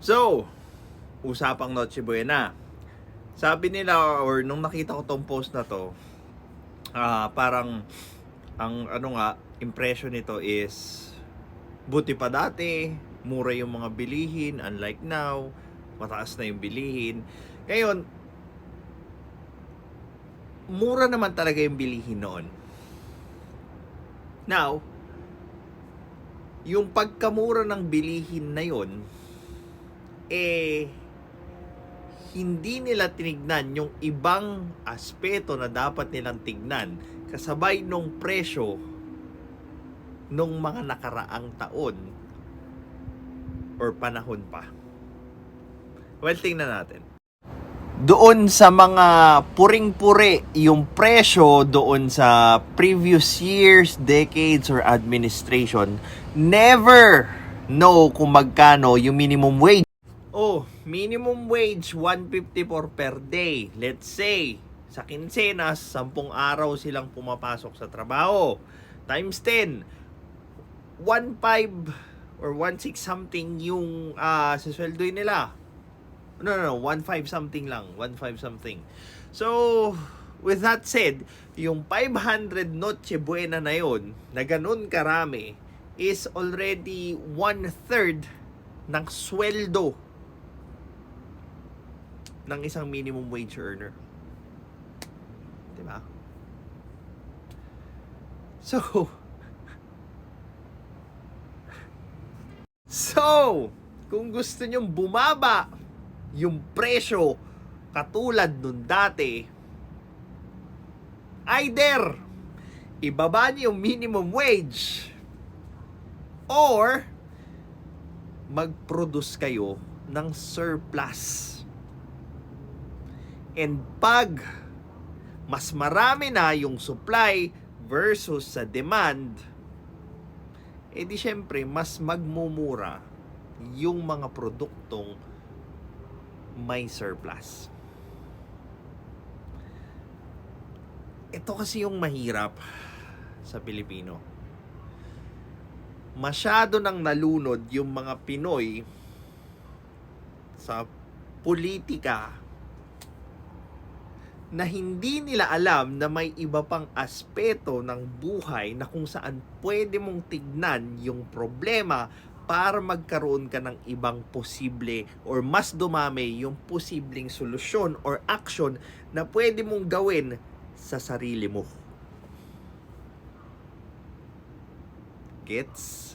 So, usapang Noche Buena. Sabi nila, or nung nakita ko tong post na to, parang ang impression nito is buti pa dati, mura yung mga bilihin, unlike now, mataas na yung bilihin. Ngayon, mura naman talaga yung bilihin noon. Now, yung pagkamura ng bilihin na yon, hindi nila tinignan yung ibang aspeto na dapat nilang tignan kasabay nung presyo nung mga nakaraang taon or panahon pa. Well, tingnan natin. Doon sa mga puring-puri yung presyo doon sa previous years, decades, or administration, never know kung magkano yung minimum wage. Oh, minimum wage 154 per day. Let's say, sa kinsenas, 10 araw silang pumapasok sa trabaho. Times 10, 1.5 or 1.6 something yung sasweldoin nila. No, 1.5 something lang. 1.5 something. So, with that said, yung 500 Noche Buena na yun, na ganun karami, is already 1/3 ng sweldo ng isang minimum wage earner. Diba? So, kung gusto nyong bumaba yung presyo katulad nun dati, either ibaba niyo yung minimum wage or mag-produce kayo ng surplus. And pag mas marami na yung supply versus sa demand, di syempre mas magmumura yung mga produktong may surplus. Ito kasi yung mahirap sa Pilipino. Masyado nang nalunod yung mga Pinoy sa politika na hindi nila alam na may iba pang aspeto ng buhay na kung saan pwede mong tignan yung problema para magkaroon ka ng ibang posible or mas dumami yung posibleng solusyon or action na pwede mong gawin sa sarili mo. Gets?